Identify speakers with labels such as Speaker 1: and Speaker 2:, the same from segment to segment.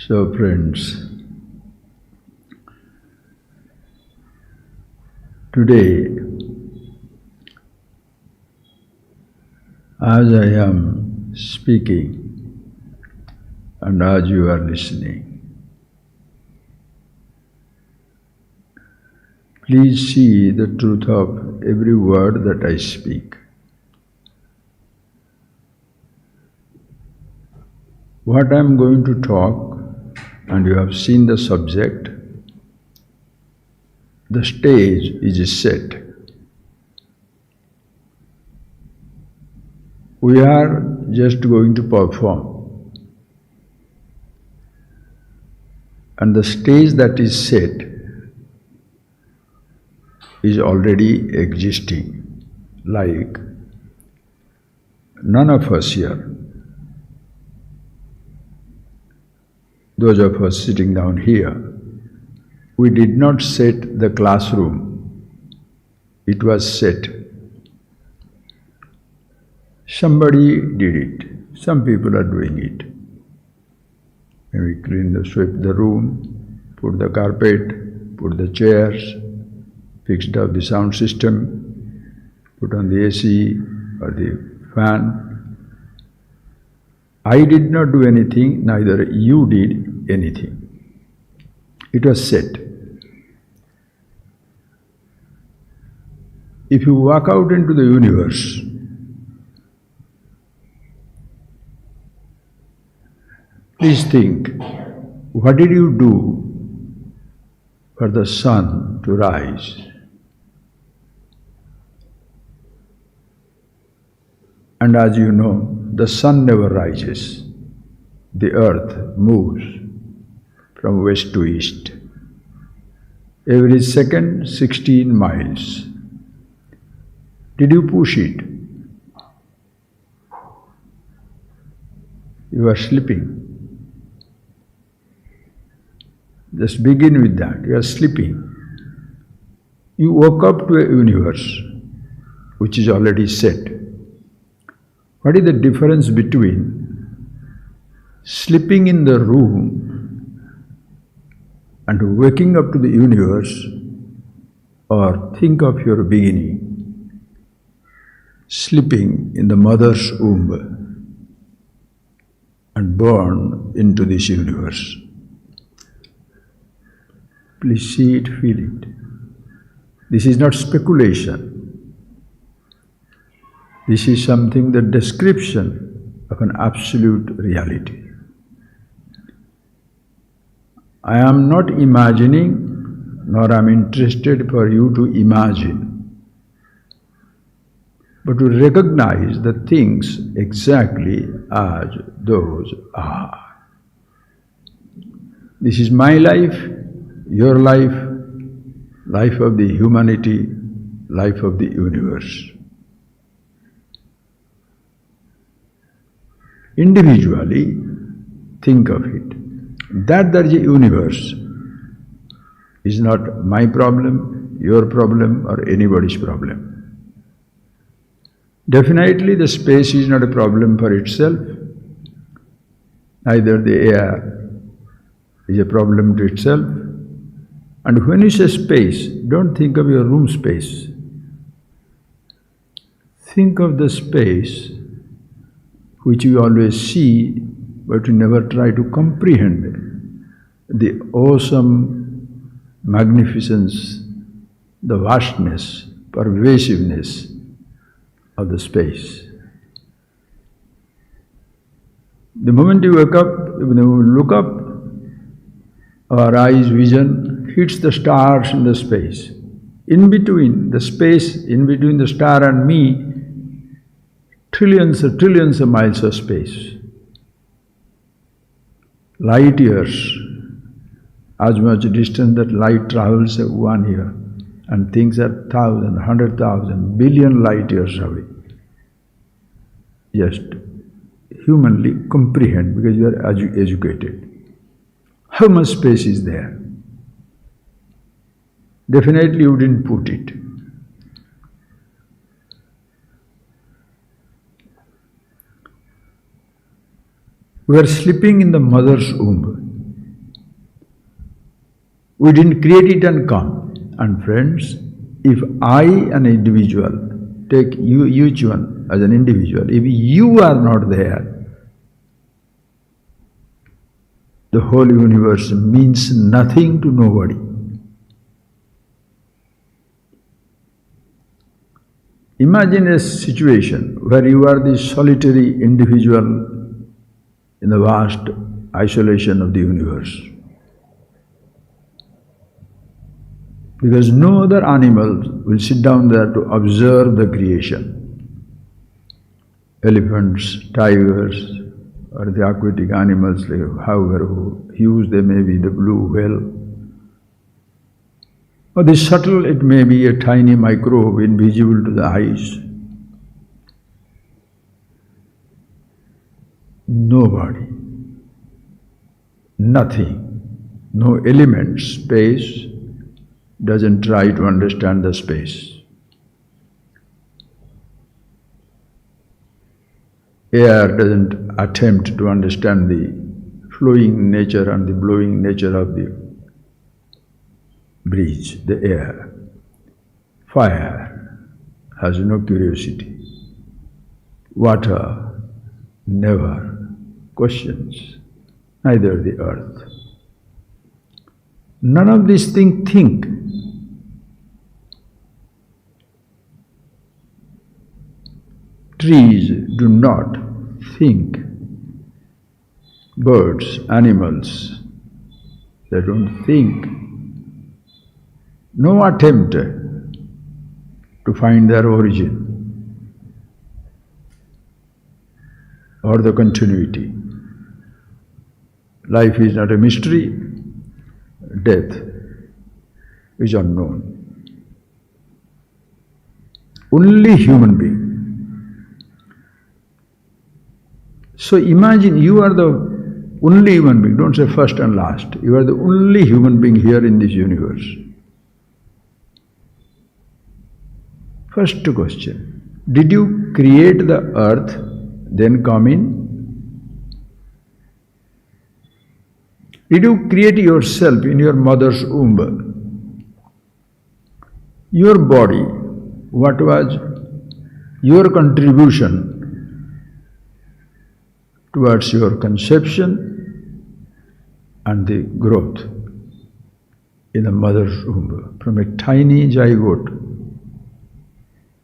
Speaker 1: So friends, today, as I am speaking and as you are listening, please see the truth of every word that I speak. What I am going to talk, and you have seen the subject, the stage is set. We are just going to perform. And the stage that is set is already existing, like none of us here, those of us sitting down here, we did not set the classroom, it was set. Somebody did it, some people are doing it. Maybe sweep the room, put the carpet, put the chairs, fixed up the sound system, put on the AC or the fan. I did not do anything, neither you did anything. It was set. If you walk out into the universe, please think, what did you do for the sun to rise? And as you know, the sun never rises. The earth moves from west to east. Every second, 16 miles. Did you push it? You are sleeping. Just begin with that. You are sleeping. You woke up to a universe which is already set. What is the difference between sleeping in the room and waking up to the universe, or think of your beginning, sleeping in the mother's womb and born into this universe? Please see it, feel it. This is not speculation. This is something, the description of an absolute reality. I am not imagining, nor am interested for you to imagine, but to recognize the things exactly as those are. This is my life, your life, life of the humanity, life of the universe. Individually, think of it. That there is a universe is not my problem, your problem, or anybody's problem. Definitely the space is not a problem for itself, neither the air is a problem to itself. And when you say space, don't think of your room space. Think of the space which you always see, but you never try to comprehend the awesome magnificence, the vastness, pervasiveness of the space. The moment you wake up, when you look up, our eyes' vision hits the stars in the space. In between the space, in between the star and me, trillions of miles of space. Light years, as much distance that light travels 1 year, and things are 1,000, 100,000, billion light years away. Just humanly comprehend, because you are educated. How much space is there? Definitely you didn't put it. We are sleeping in the mother's womb. We didn't create it and come. And friends, if I, an individual, take you, each one as an individual, if you are not there, the whole universe means nothing to nobody. Imagine a situation where you are the solitary individual in the vast isolation of the universe. Because no other animal will sit down there to observe the creation. Elephants, tigers, or the aquatic animals, however huge they may be, the blue whale, or the subtle, it may be a tiny microbe invisible to the eyes. Nobody, nothing, no element, space, doesn't try to understand the space. Air doesn't attempt to understand the flowing nature and the blowing nature of the breeze, the air. Fire has no curiosity. Water never questions, neither the earth. None of these things think. Trees do not think. Birds, animals, they don't think. No attempt to find their origin or the continuity. Life is not a mystery, death is unknown. Only human being. So imagine you are the only human being, don't say first and last, you are the only human being here in this universe. First question, did you create the earth, then come in? Did you create yourself in your mother's womb? Your body, what was your contribution towards your conception and the growth in the mother's womb? From a tiny zygote,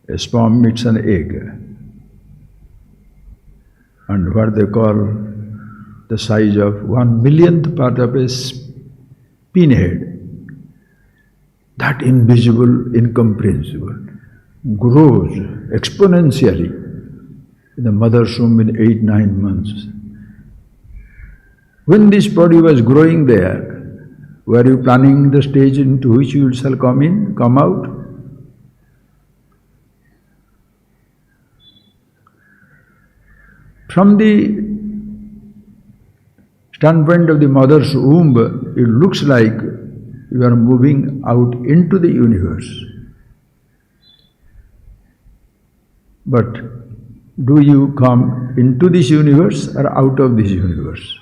Speaker 1: a sperm meets an egg, and what they call the size of 1/1,000,000th part of a pinhead, that invisible, incomprehensible, grows exponentially in the mother's womb in 8-9 months. When this body was growing there, were you planning the stage into which you shall come out? From the standpoint of the mother's womb, it looks like you are moving out into the universe. But do you come into this universe or out of this universe?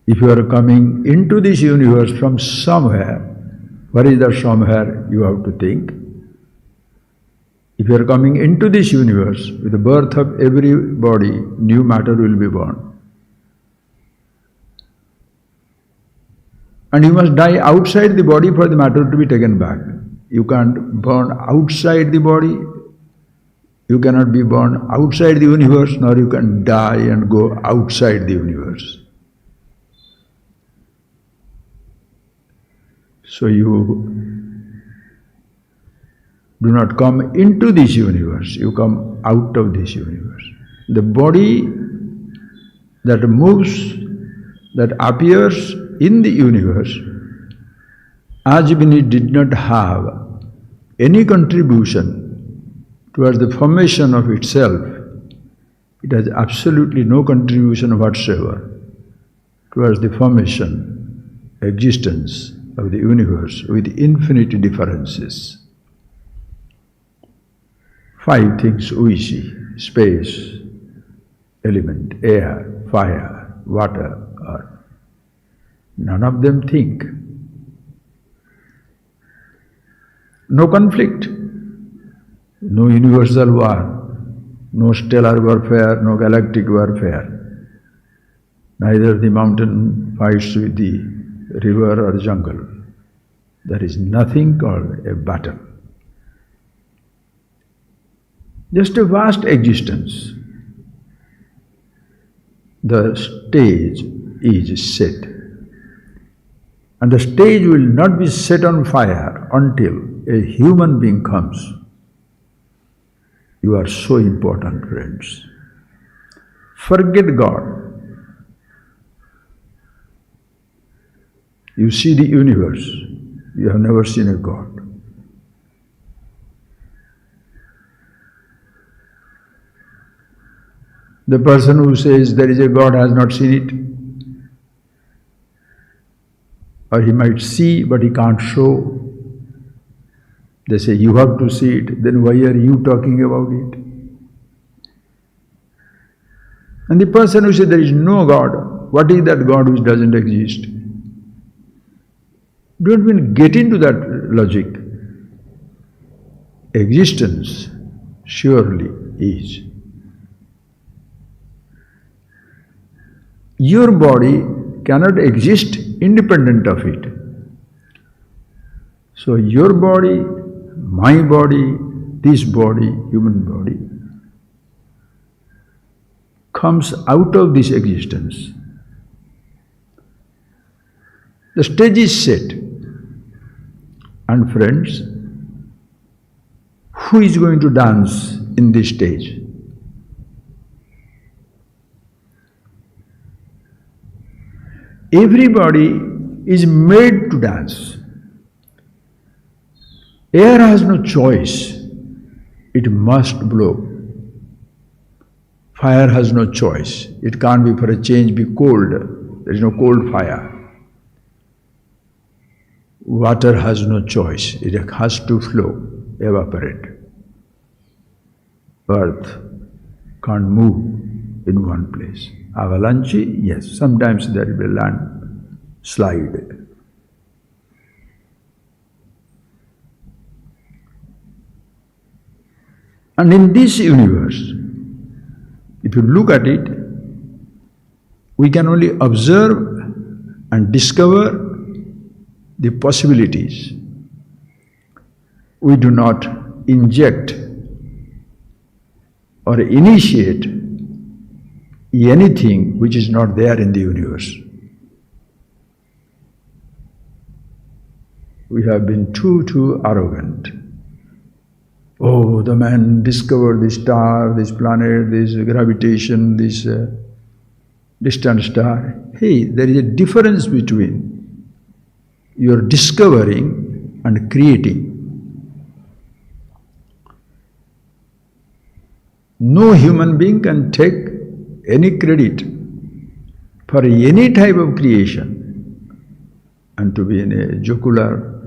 Speaker 1: If you are coming into this universe from somewhere, where is that somewhere you have to think? If you are coming into this universe, with the birth of every body, new matter will be born. And you must die outside the body for the matter to be taken back. You can't born outside the body, you cannot be born outside the universe, nor you can die and go outside the universe. So you do not come into this universe, you come out of this universe. The body that moves, that appears in the universe, as when it did not have any contribution towards the formation of itself, it has absolutely no contribution whatsoever towards the formation, existence of the universe with infinite differences. 5 things we see: space, element, air, fire, water, earth. None of them think. No conflict, no universal war, no stellar warfare, no galactic warfare. Neither the mountain fights with the river or jungle. There is nothing called a battle. Just a vast existence. The stage is set. And the stage will not be set on fire until a human being comes. You are so important, friends. Forget God. You see the universe. You have never seen a God. The person who says there is a God has not seen it. Or he might see, but he can't show. They say, you have to see it, then why are you talking about it? And the person who says there is no God, what is that God which doesn't exist? Don't even get into that logic. Existence surely is. Your body cannot exist independent of it. So your body, my body, this body, human body, comes out of this existence. The stage is set. And friends, who is going to dance in this stage? Everybody is made to dance. Air has no choice. It must blow. Fire has no choice. It can't be for a change be cold. There is no cold fire. Water has no choice. It has to flow, evaporate. Earth can't move in one place. Avalanche, yes, sometimes there will be land slide. And in this universe, if you look at it, we can only observe and discover the possibilities. We do not inject or initiate anything which is not there in the universe. We have been too arrogant. Oh, the man discovered this star, this planet, this gravitation, this distant star. Hey, there is a difference between your discovering and creating. No human being can take any credit for any type of creation, and to be in a jocular,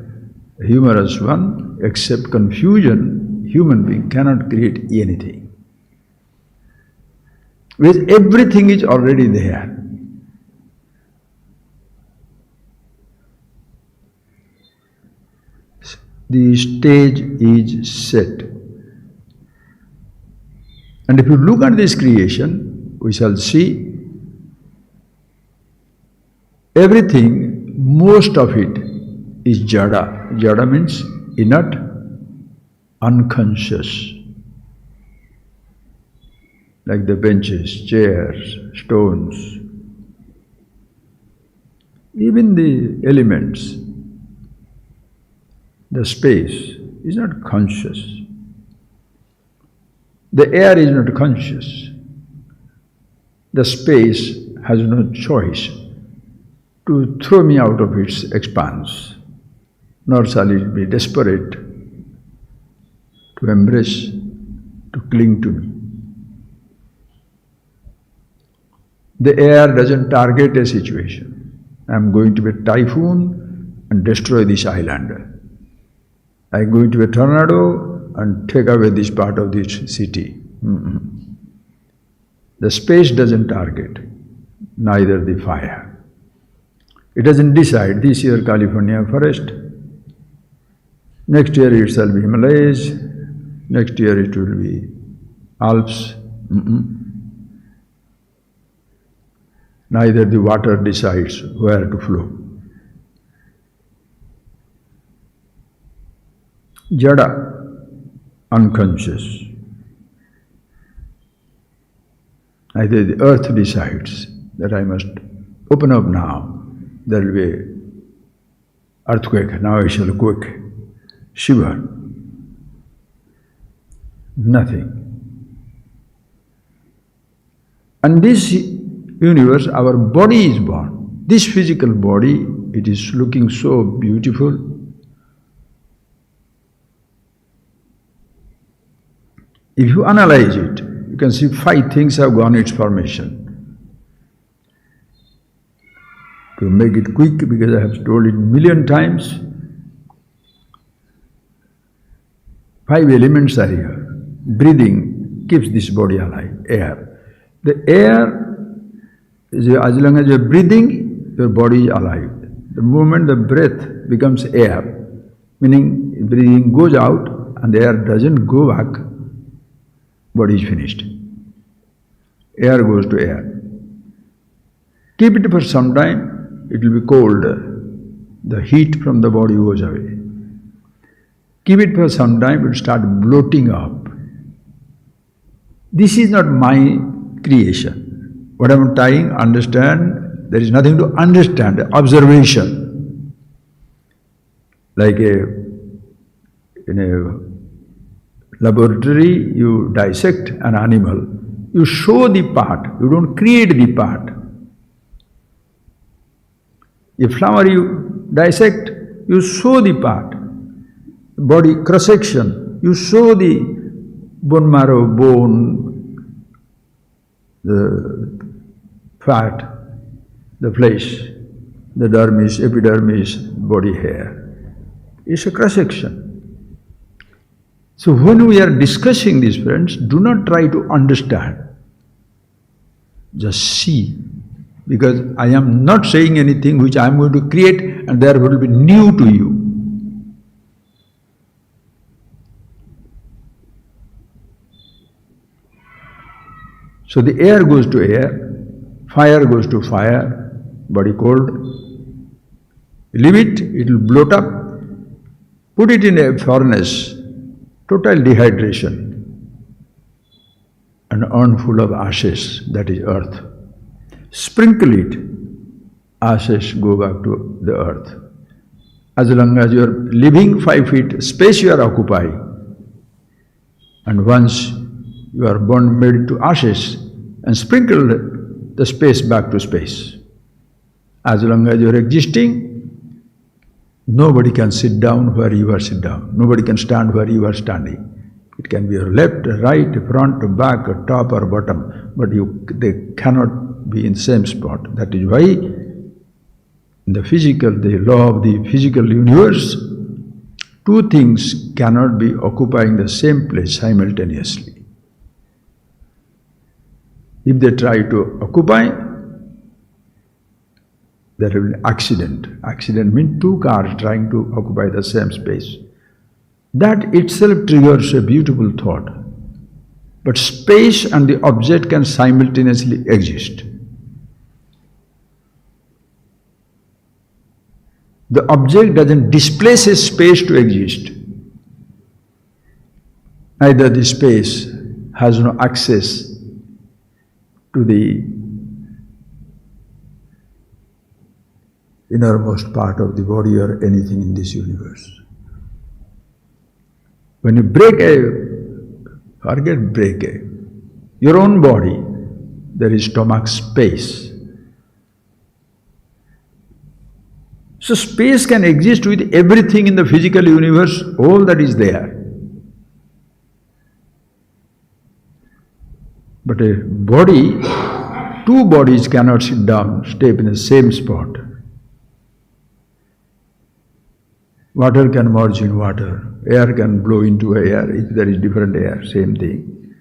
Speaker 1: humorous one, except confusion, human being cannot create anything. Because everything is already there. The stage is set. And if you look at this creation, we shall see everything, most of it is jada. Jada means inert, unconscious. Like the benches, chairs, stones, even the elements, the space is not conscious. The air is not conscious. The space has no choice to throw me out of its expanse, nor shall it be desperate to embrace, to cling to me. The air doesn't target a situation. I am going to be a typhoon and destroy this island. I am going to be a tornado and take away this part of this city. The space doesn't target, neither the fire. It doesn't decide this year California forest, next year it shall be Himalayas, next year it will be Alps. Neither the water decides where to flow. Jada, unconscious. Neither the earth decides that I must open up now. There will be earthquake, now I shall quake, shiver. Nothing. And this universe, our body is born. This physical body, it is looking so beautiful. If you analyze it, you can see 5 things have gone its formation. To make it quick, because I have told it 1,000,000 times, 5 elements are here. Breathing keeps this body alive, air. The air, as long as you are breathing, your body is alive. The moment the breath becomes air, meaning breathing goes out and the air doesn't go back, body is finished. Air goes to air. Keep it for some time, it will be cold. The heat from the body goes away. Keep it for some time, it will start bloating up. This is not my creation. What I am trying to understand, there is nothing to understand, observation. Like in a laboratory, you dissect an animal, you show the part, you don't create the part. A flower you dissect, you show the part. Body cross-section, you show the bone marrow, bone, the fat, the flesh, the dermis, epidermis, body hair. It's a cross-section. So when we are discussing this, friends, do not try to understand. Just see. Because I am not saying anything which I am going to create and there will be new to you. So the air goes to air, fire goes to fire, body cold. Leave it, it will bloat up. Put it in a furnace, total dehydration. An urn full of ashes, that is earth. Sprinkle it, ashes go back to the earth. As long as you are living 5 feet space you are occupying, and once you are burned, made into ashes, and sprinkled the space back to space. As long as you are existing, nobody can sit down where you are sit down. Nobody can stand where you are standing. It can be your left, right, front, back, top or bottom, but they cannot be in the same spot. That is why in the physical, the law of the physical universe, 2 things cannot be occupying the same place simultaneously. If they try to occupy, there will be accident. Accident means 2 cars trying to occupy the same space. That itself triggers a beautiful thought. But space and the object can simultaneously exist. The object doesn't displace a space to exist. Neither the space has no access to the innermost part of the body or anything in this universe. When you forget your own body, there is stomach space. So space can exist with everything in the physical universe, all that is there. But a body, 2 bodies cannot sit down, stay in the same spot. Water can merge in water, air can blow into air, if there is different air, same thing.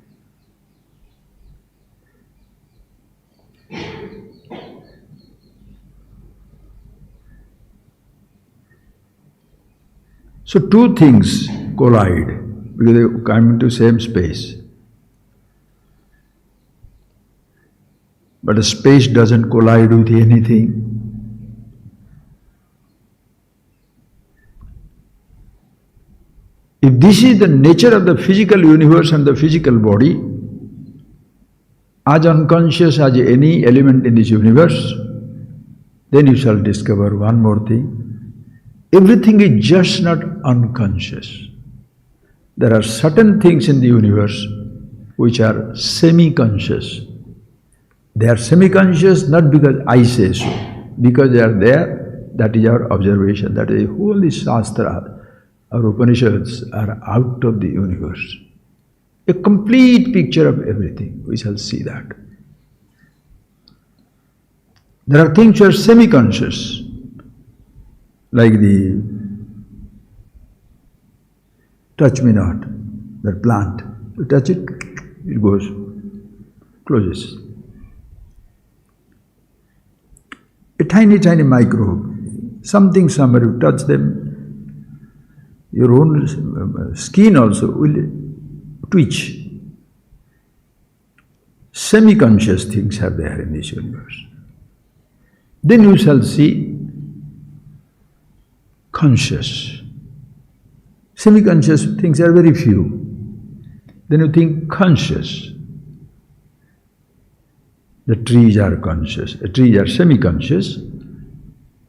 Speaker 1: So two things collide because they come into same space. But the space doesn't collide with anything. If this is the nature of the physical universe and the physical body, as unconscious as any element in this universe, then you shall discover one more thing. Everything is just not unconscious. There are certain things in the universe which are semi-conscious. They are semi-conscious not because I say so, because they are there, that is our observation, that is whole the Shastra, our Upanishads are out of the universe. A complete picture of everything, we shall see that. There are things which are semi-conscious, like the touch me not, that plant. You touch it, it goes, closes. A tiny, tiny microbe, something somewhere you touch them, your own skin also will twitch. Semi-conscious things are there in this universe. Then you shall see conscious. Semi-conscious things are very few. Then you think conscious. The trees are conscious, the trees are semi-conscious.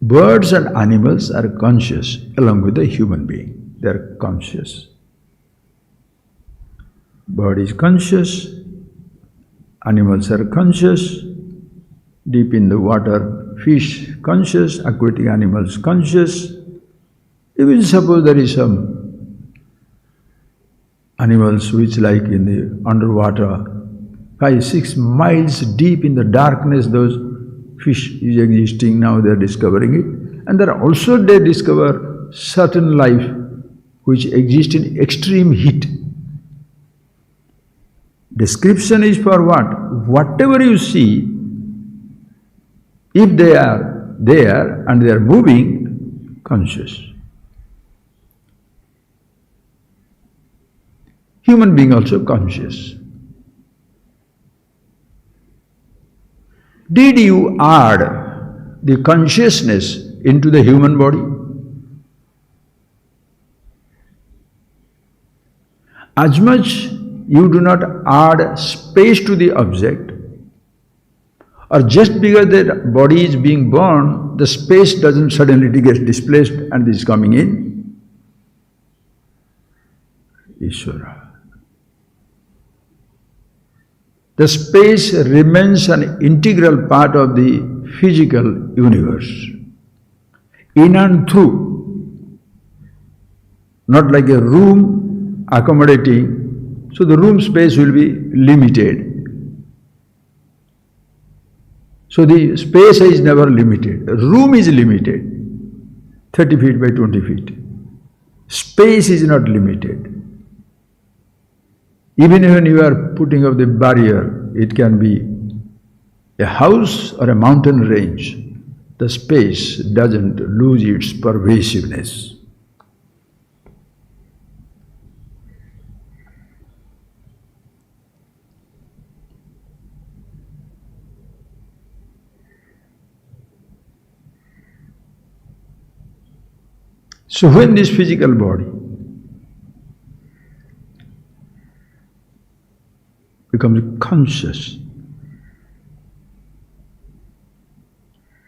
Speaker 1: Birds and animals are conscious along with the human being. They are conscious. Bird is conscious, animals are conscious, deep in the water, fish conscious, aquatic animals conscious. Even suppose there is some animals which like in the underwater, 5-6 miles deep in the darkness, those fish is existing, now they are discovering it. And there also they discover certain life which exists in extreme heat. Description is for what? Whatever you see, if they are there and they are moving, conscious. Human being also conscious. Did you add the consciousness into the human body? As much you do not add space to the object, or just because the body is being born, the space doesn't suddenly get displaced and is coming in. Ishvara. The space remains an integral part of the physical universe, in and through, not like a room accommodating, so the room space will be limited. So the space is never limited. A room is limited, 30 feet by 20 feet. Space is not limited. Even when you are putting up the barrier, it can be a house or a mountain range. The space doesn't lose its pervasiveness. So when this physical body becomes conscious,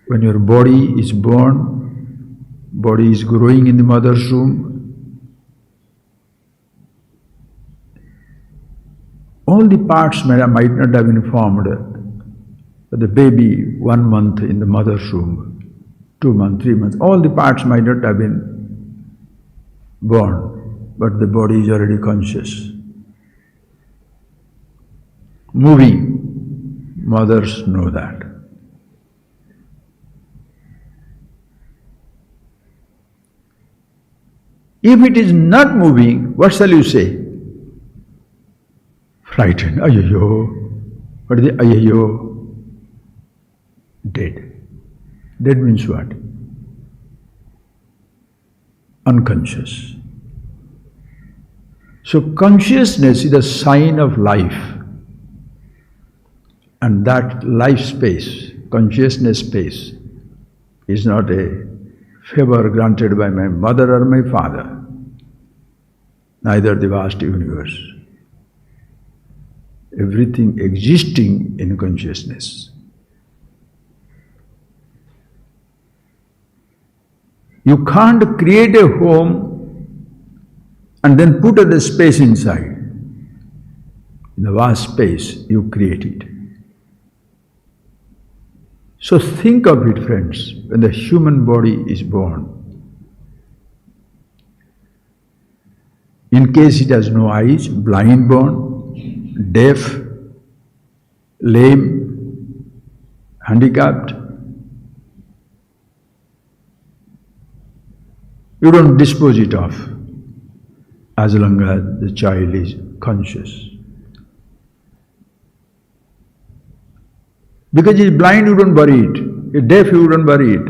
Speaker 1: when your body is born, body is growing in the mother's womb, all the parts might not have been formed. But the baby, 1 month in the mother's womb, 2 months, 3 months, all the parts might not have been born, but the body is already conscious. Moving, mothers know that. If it is not moving, what shall you say? Frightened, ayayo. What is the ayayo? Dead. Dead means what? Unconscious. So consciousness is a sign of life. And that life space, consciousness space, is not a favor granted by my mother or my father, neither the vast universe. Everything existing in consciousness. You can't create a home and then put the space inside. In the vast space, you create it. So think of it, friends, when the human body is born. In case it has no eyes, blind born, deaf, lame, handicapped, you don't dispose it of as long as the child is conscious. Because he's blind, you don't bury it. He's deaf, you don't bury it.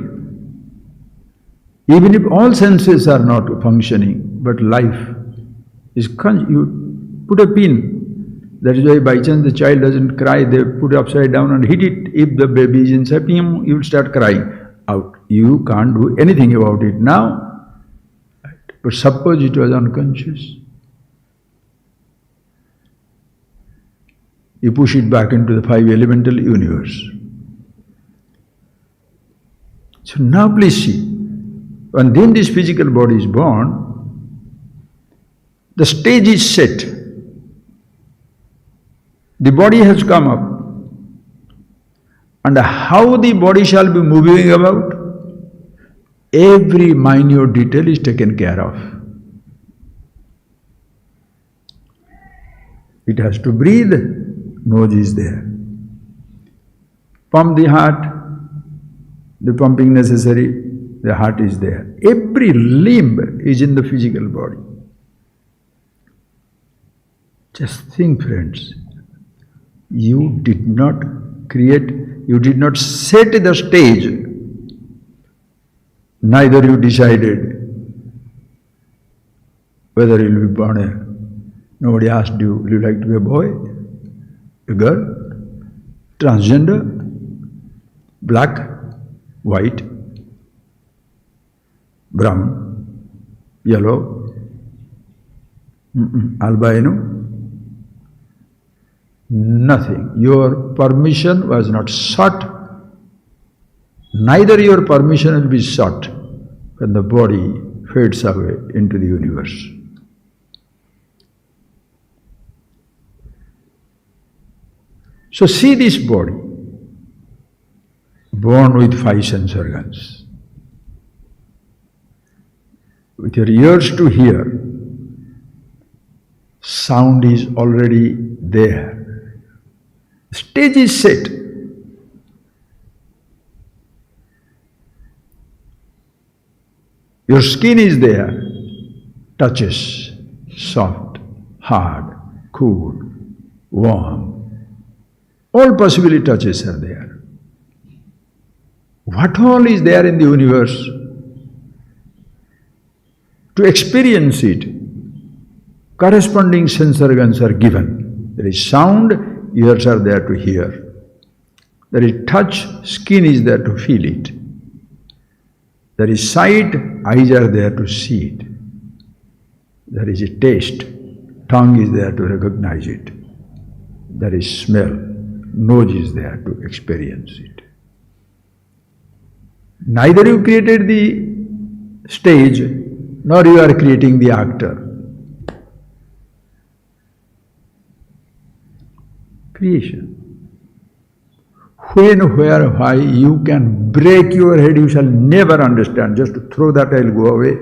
Speaker 1: Even if all senses are not functioning, but life is you put a pin. That is why by chance the child doesn't cry, they put it upside down and hit it. If the baby is inside, you will start crying out. You can't do anything about it now. But suppose it was unconscious. You push it back into the five elemental universe. So now please see, when then this physical body is born, the stage is set. The body has come up. And how the body shall be moving about, every minute detail is taken care of. It has to breathe. Nose is there. Pump the heart, the pumping necessary, the heart is there. Every limb is in the physical body. Just think, friends, you did not create, you did not set the stage, neither you decided whether you will be born a, nobody asked you, will you like to be a boy? A girl, transgender, black, white, brown, yellow, albino, nothing. Your permission was not sought, neither your permission will be sought when the body fades away into the universe. So see this body, born with five sense organs, with your ears to hear, sound is already there. Stage is set. Your skin is there, touches, soft, hard, cool, warm. All possible touches are there. What all is there in the universe? To experience it, corresponding sense organs are given. There is sound, ears are there to hear. There is touch, skin is there to feel it. There is sight, eyes are there to see it. There is a taste, tongue is there to recognize it. There is smell, nose is there to experience it. Neither you created the stage, nor you are creating the actor. Creation. When, where, why, you can break your head, you shall never understand. Just to throw that, I'll go away.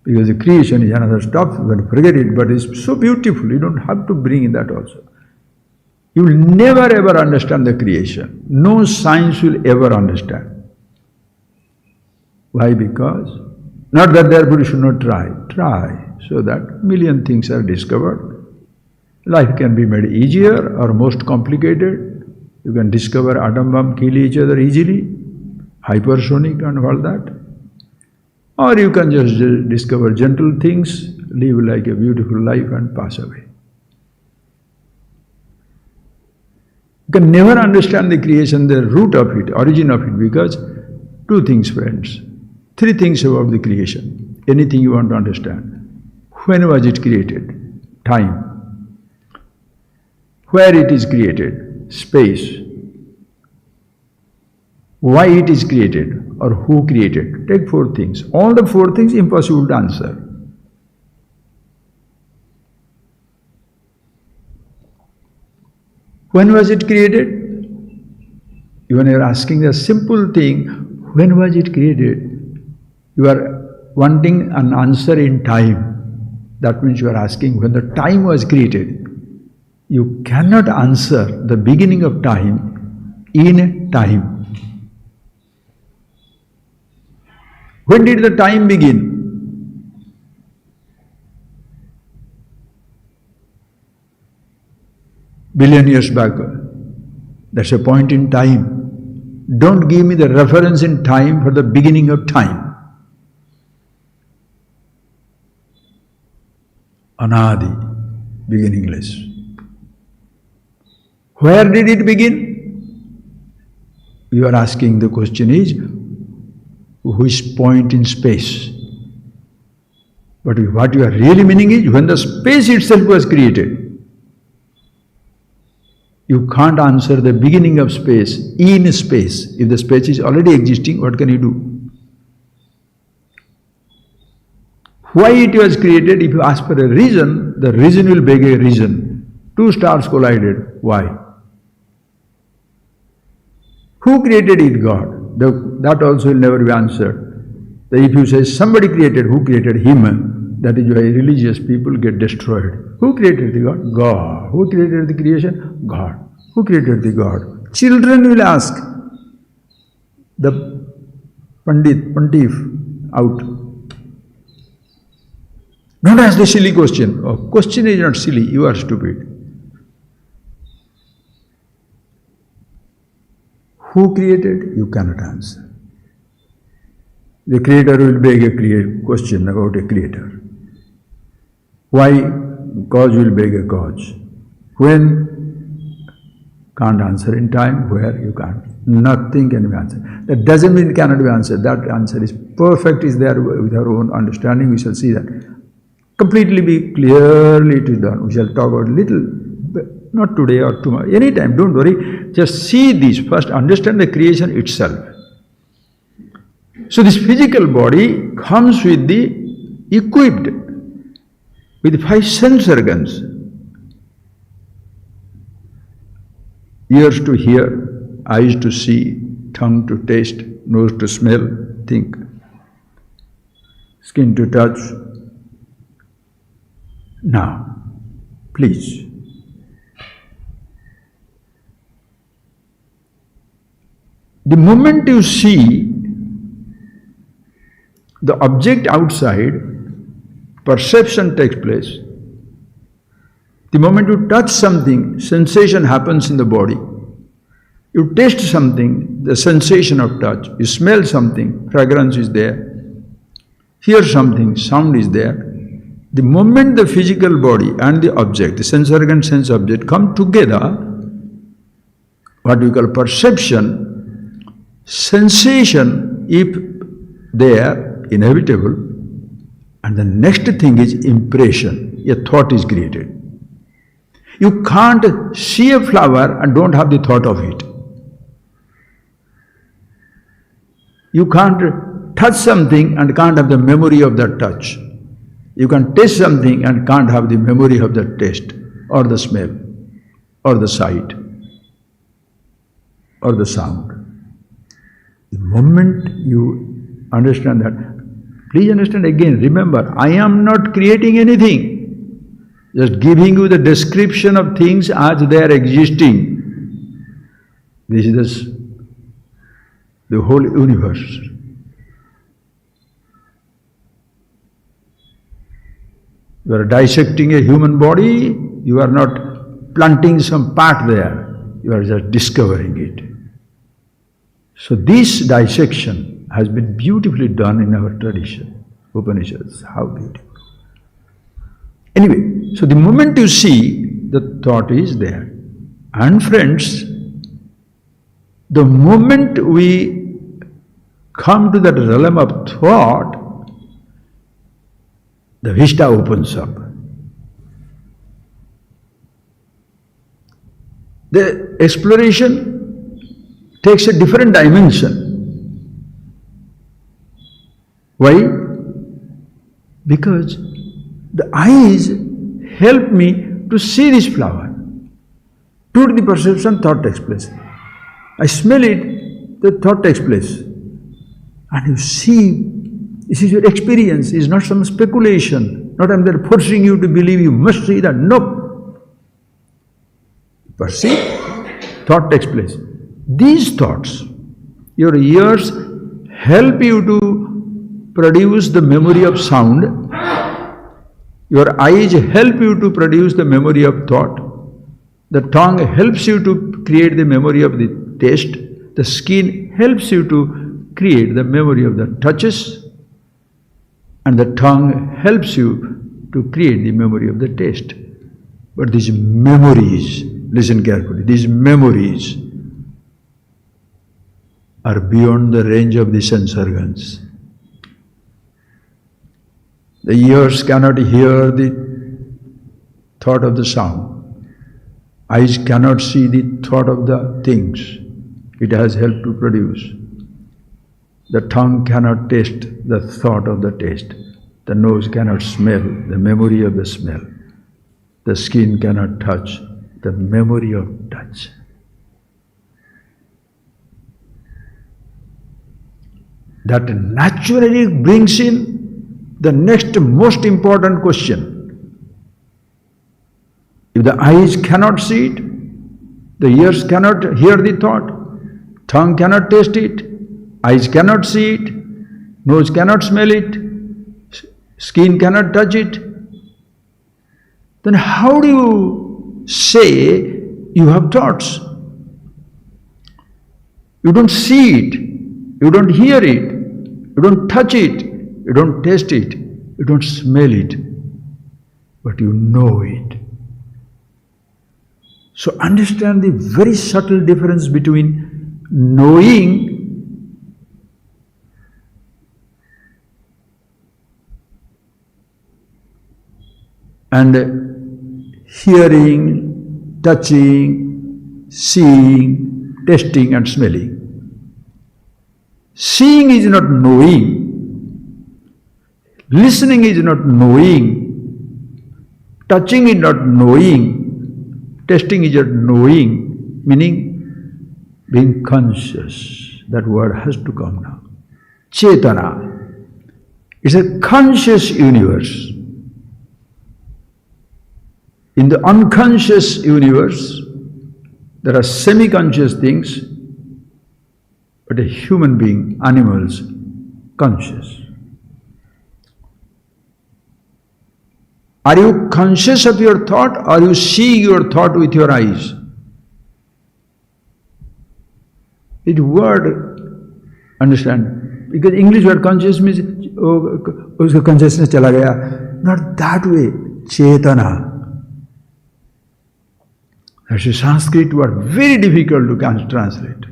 Speaker 1: Because the creation is another stuff, you can forget it, but it's so beautiful, you don't have to bring in that also. You will never ever understand the creation. No science will ever understand. Why? Because, not that therefore you should not try. Try, so that million things are discovered. Life can be made easier or most complicated. You can discover atom bomb kill each other easily, hypersonic and all that. Or you can just discover gentle things live like a beautiful life and pass away. You can never understand the creation, the root of it, origin of it, because two things, friends. Three things about the creation. Anything you want to understand. When was it created? Time. Where it is created? Space. Why it is created or who created? Take four things. All the four things impossible to answer. When was it created? When you are asking a simple thing, when was it created? You are wanting an answer in time. That means you are asking when the time was created. You cannot answer the beginning of time in time. When did the time begin? Billion years back. That's a point in time. Don't give me the reference in time for the beginning of time. Anadi, beginningless. Where did it begin? You are asking, the question is, which point in space? But what you are really meaning is, when the space itself was created. You can't answer the beginning of space in space. If the space is already existing, what can you do? Why it was created? If you ask for a reason, the reason will beg a reason. Two stars collided. Why? Who created it? God. That also will never be answered. If you say somebody created, who created him? That is why religious people get destroyed. Who created the God? God. Who created the creation? God. Who created the God? Children will ask. The Pandit out. Don't ask the silly question. Oh, question is not silly, you are stupid. Who created? You cannot answer. The creator will beg a question about a creator. Why? Cause will beg a cause. When? Can't answer in time. Where? You can't. Nothing can be answered. That doesn't mean it cannot be answered. That answer is perfect, is there with our own understanding. We shall see that. Completely be clearly it is done. We shall talk about little, not today or tomorrow, anytime, don't worry. Just see this first, understand the creation itself. So this physical body comes with the equipped with 5 sense organs. Ears to hear, eyes to see, tongue to taste, nose to smell, think, skin to touch. Now, please, the moment you see the object outside, perception takes place. The moment you touch something, sensation happens in the body. You taste something, the sensation of touch. You smell something, fragrance is there. Hear something, sound is there. The moment the physical body and the object, the sense organ, sense object come together, what we call perception, sensation, if there, inevitable, and the next thing is impression, a thought is created. You can't see a flower and don't have the thought of it. You can't touch something and can't have the memory of that touch. You can taste something and can't have the memory of the taste, or the smell, or the sight, or the sound. The moment you understand that, please understand again, remember, I am not creating anything. Just giving you the description of things as they are existing. This is the whole universe. You are dissecting a human body, you are not planting some part there, you are just discovering it. So this dissection has been beautifully done in our tradition, Upanishads. How beautiful. Anyway, so the moment you see, the thought is there. And friends, the moment we come to that realm of thought, the vista opens up. The exploration takes a different dimension. Why? Because the eyes help me to see this flower. To the perception, thought takes place. I smell it, the thought takes place. And you see, this is your experience, it's not some speculation. Not I'm there forcing you to believe you must see that. No. Perceive, thought takes place. These thoughts, your ears help you to produce the memory of sound. Your eyes help you to produce the memory of thought. The tongue helps you to create the memory of the taste. The skin helps you to create the memory of the touches. And the tongue helps you to create the memory of the taste. But these memories, listen carefully, these memories are beyond the range of the sense organs. The ears cannot hear the thought of the sound. Eyes cannot see the thought of the things it has helped to produce. The tongue cannot taste the thought of the taste. The nose cannot smell the memory of the smell. The skin cannot touch the memory of touch. That naturally brings in the next most important question. If the eyes cannot see it, the ears cannot hear the thought, tongue cannot taste it, eyes cannot see it, nose cannot smell it, skin cannot touch it, then how do you say you have thoughts? You don't see it, you don't hear it, you don't touch it, you don't taste it, you don't smell it, but you know it. So understand the very subtle difference between knowing and hearing, touching, seeing, tasting and smelling. Seeing is not knowing, listening is not knowing, touching is not knowing, tasting is not knowing, meaning being conscious. That word has to come now. Chetana. It's a conscious universe. In the unconscious universe, there are semi-conscious things, but a human being, animals, conscious. Are you conscious of your thought, or are you seeing your thought with your eyes? It word, understand? Because English word conscious means, uska consciousness chala gaya. Not that way. Chetana. That's a Sanskrit word, very difficult to translate.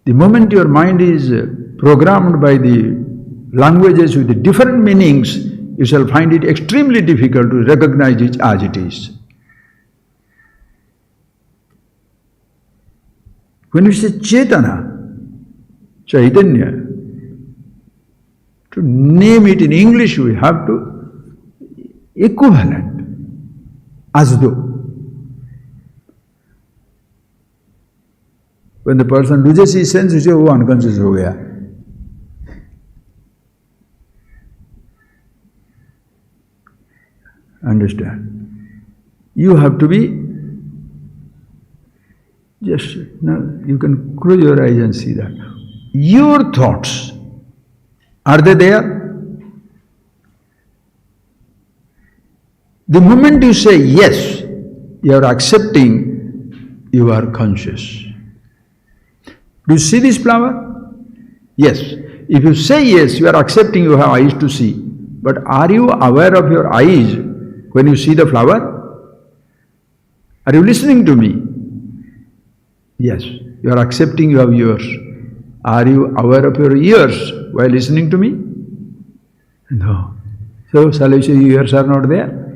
Speaker 1: The moment your mind is programmed by the languages with the different meanings, you shall find it extremely difficult to recognize it as it is. When you say Chetana, Chaitanya, to name it in English we have to equivalent, as though. When the person loses his sense, he says, oh, unconscious ho gaya. Understand? You have to be just, no, you can close your eyes and see that. Your thoughts, are they there? The moment you say yes, you are accepting you are conscious. Do you see this flower? Yes. If you say yes, you are accepting you have eyes to see. But are you aware of your eyes when you see the flower? Are you listening to me? Yes, you are accepting you have ears. Are you aware of your ears while listening to me? No. So, shall I say your ears are not there?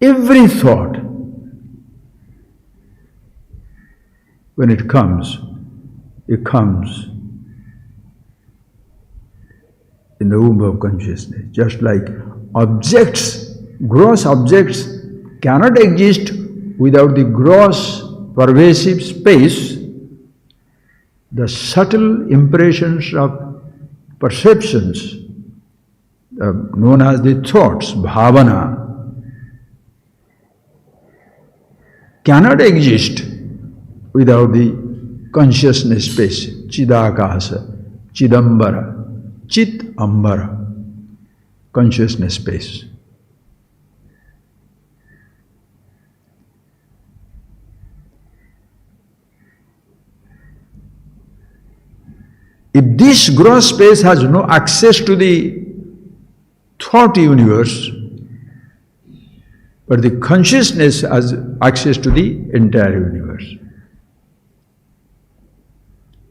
Speaker 1: Every thought, when it comes in the womb of consciousness. Just like objects, gross objects cannot exist without the gross pervasive space, the subtle impressions of perceptions, known as the thoughts, bhavana, cannot exist without the consciousness space, chidakasa, chidambara, chit ambara, consciousness space. If this gross space has no access to the thought universe, but the consciousness has access to the entire universe.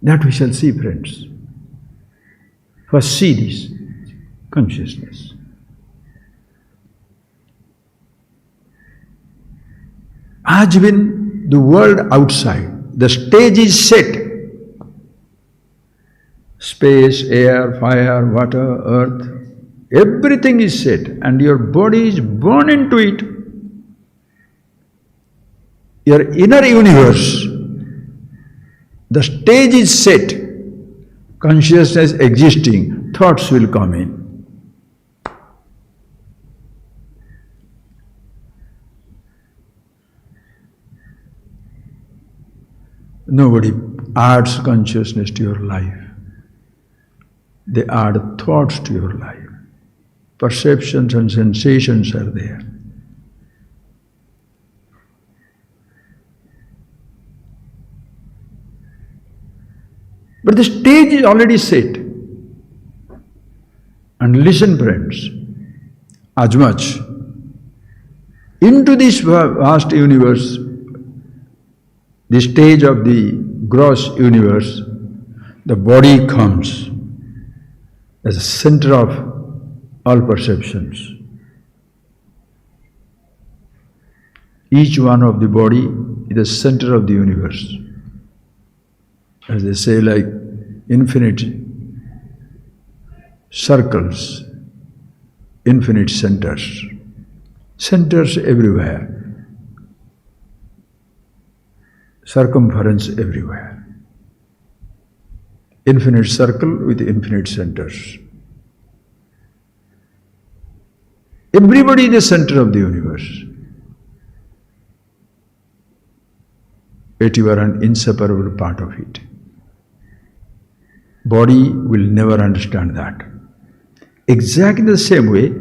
Speaker 1: That we shall see, friends. First see this consciousness. As when the world outside, the stage is set. Space, air, fire, water, earth, everything is set and your body is born into it. Your inner universe, the stage is set, consciousness existing, thoughts will come in. Nobody adds consciousness to your life. They add thoughts to your life. Perceptions and sensations are there. But the stage is already set. And listen, friends, as much into this vast universe, the stage of the gross universe, the body comes as a center of all perceptions. Each one of the body is the center of the universe. As they say, like infinite circles, infinite centers. Centers everywhere. Circumference everywhere. Infinite circle with infinite centers. Everybody is the center of the universe. Yet you are an inseparable part of it. Body will never understand that. Exactly the same way,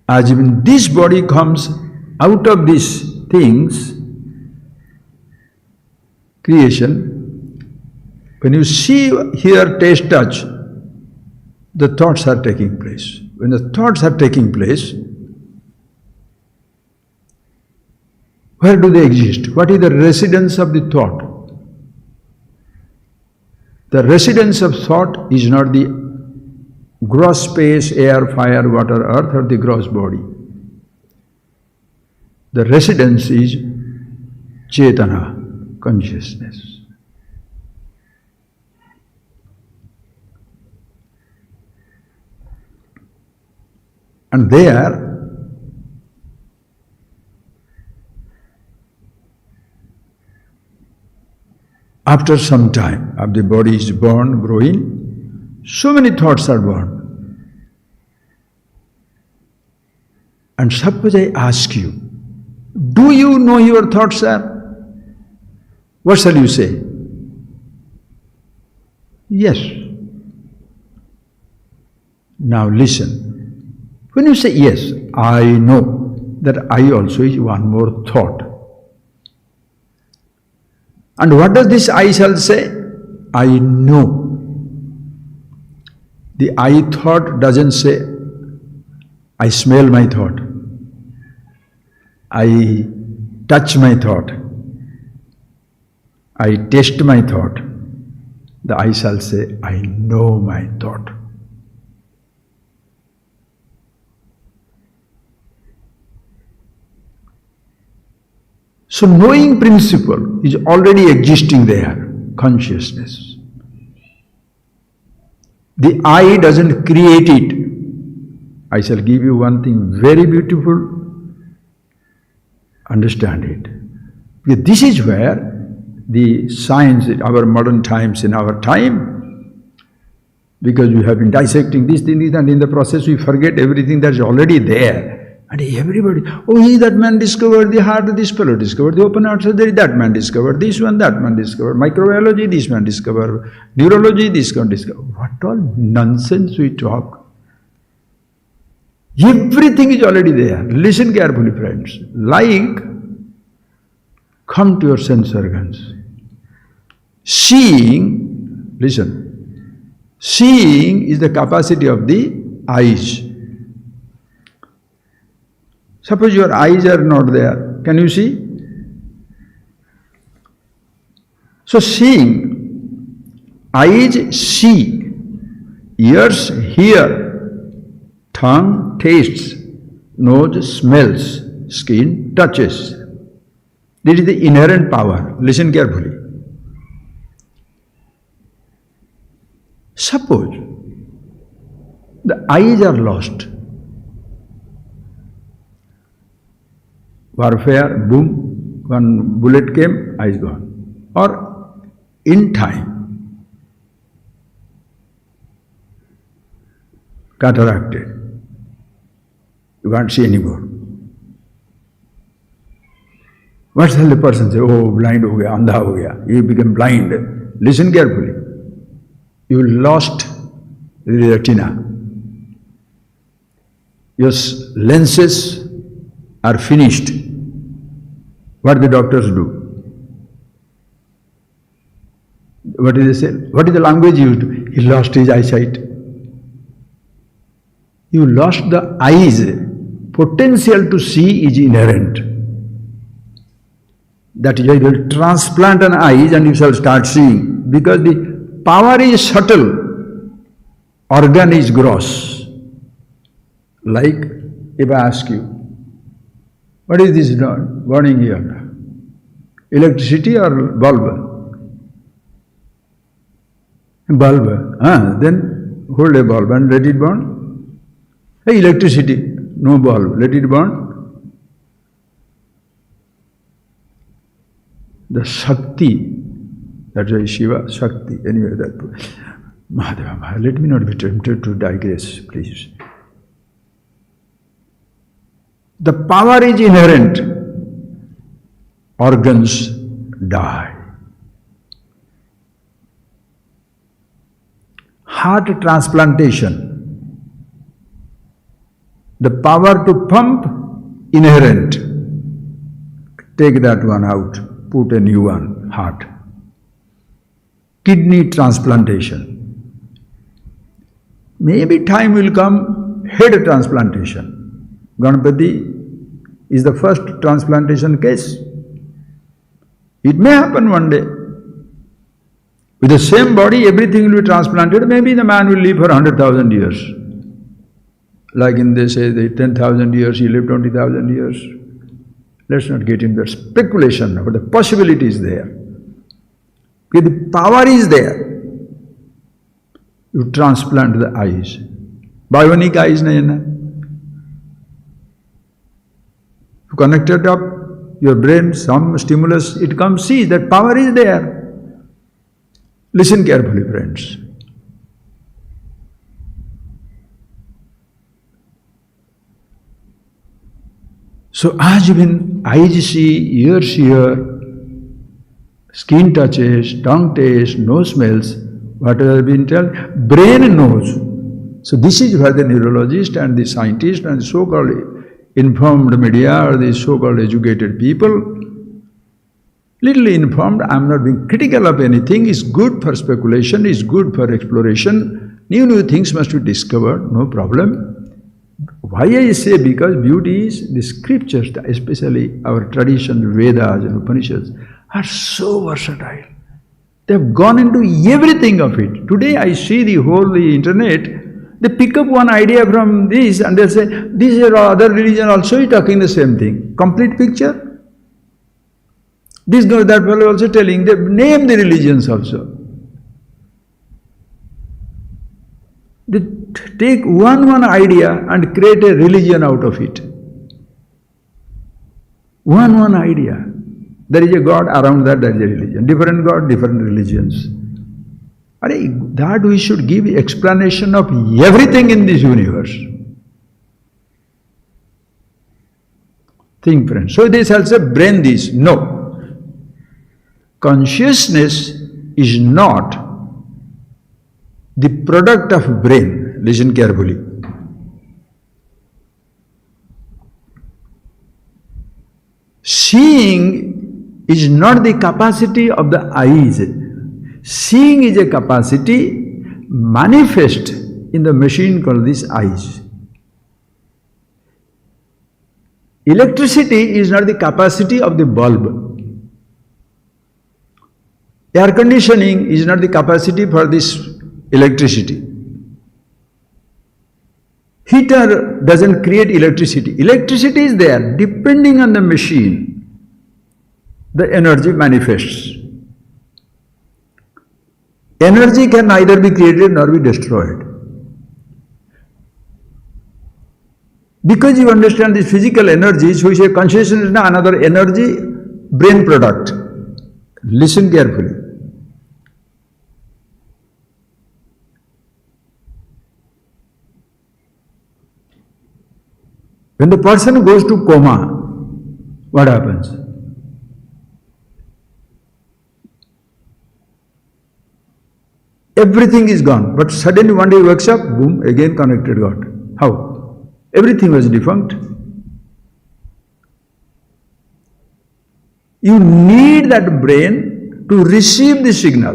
Speaker 1: as when this body comes out of these things, creation, when you see, hear, taste, touch, the thoughts are taking place. When the thoughts are taking place, where do they exist? What is the residence of the thought? The residence of thought is not the gross space, air, fire, water, earth, or the gross body. The residence is Chetana, consciousness. And there, after some time, after the body is born, growing, so many thoughts are born. And suppose I ask you, do you know your thoughts are? What shall you say? Yes. Now listen. When you say yes, I know that I also is one more thought. And what does this I shall say? I know. The I thought doesn't say, I smell my thought, I touch my thought, I taste my thought. The I shall say, I know my thought. So knowing principle is already existing there, consciousness. The I doesn't create it. I shall give you one thing very beautiful. Understand it. Because this is where the science in our modern times, in our time, because we have been dissecting this thing, and in the process we forget everything that's already there. And everybody, that man discovered the heart, this fellow discovered the open heart surgery, that man discovered this one, that man discovered microbiology, this man discovered neurology, this one discovered. What all nonsense we talk. Everything is already there. Listen carefully, friends. Like, come to your sense organs. Seeing, listen, seeing is the capacity of the eyes. Suppose your eyes are not there, can you see? So seeing, eyes see, ears hear, tongue tastes, nose smells, skin touches. This is the inherent power. Listen carefully. Suppose the eyes are lost. Warfare, boom, one bullet came, eyes gone. Or in time, cataracted. You can't see anymore. What shall the person say? Oh, blind ho gaya, andha ho gaya. You became blind. Listen carefully. You lost the retina. Your lenses are finished. What the doctors do? What do they say? What is the language used? He lost his eyesight. You lost the eyes. Potential to see is inherent. That you will transplant an eye and you shall start seeing. Because the power is subtle, organ is gross. Like if I ask you, what is this burning here? Electricity or bulb? Bulb. Then hold a bulb and let it burn. Hey, electricity, no bulb, let it burn. The Shakti, that's why Shiva, Shakti, anyway, that Mahadeva, let me not be tempted to digress, please. The power is inherent, organs die. Heart transplantation, the power to pump, inherent. Take that one out. Put a new one, heart. Kidney transplantation. Maybe time will come, head transplantation. Ganpati is the first transplantation case. It may happen one day. With the same body, everything will be transplanted. Maybe the man will live for 100,000 years. Like in they say, the 10,000 years, he lived 20,000 years. Let's not get into that speculation, but the possibility is there. Because the power is there. You transplant the eyes. Bionic eyes nahi na. You connect it up, your brain, some stimulus, it comes, see that power is there. Listen carefully, friends. So as when eyes see, ears hear, skin touches, tongue tastes, nose smells, what has been told, brain knows. So this is where the neurologist and the scientist and the so-called informed media or the so-called educated people, little informed. I am not being critical of anything. It's good for speculation, it's good for exploration. New things must be discovered, no problem. Why I say? Because beauty is the scriptures, especially our tradition, Vedas and Upanishads, are so versatile. They have gone into everything of it. Today I see the whole internet, they pick up one idea from this and they say, this is other religion also is talking the same thing. Complete picture. This guy, that fellow also telling, they name the religions also. They take one idea and create a religion out of it. One idea. There is a God, around that there is a religion. Different God, different religions. That we should give explanation of everything in this universe. Think, friends. So this also brain this. No. Consciousness is not the product of brain. Listen carefully. Seeing is not the capacity of the eyes. Seeing is a capacity manifest in the machine called these eyes. Electricity is not the capacity of the bulb. Air conditioning is not the capacity for this electricity. Heater doesn't create electricity. Electricity is there. Depending on the machine, the energy manifests. Energy can neither be created nor be destroyed. Because you understand this physical energy, so we say consciousness is another energy, brain product. Listen carefully. When the person goes to coma, what happens? Everything is gone, but suddenly one day he wakes up, boom, again connected God. How? Everything was defunct. You need that brain to receive the signal.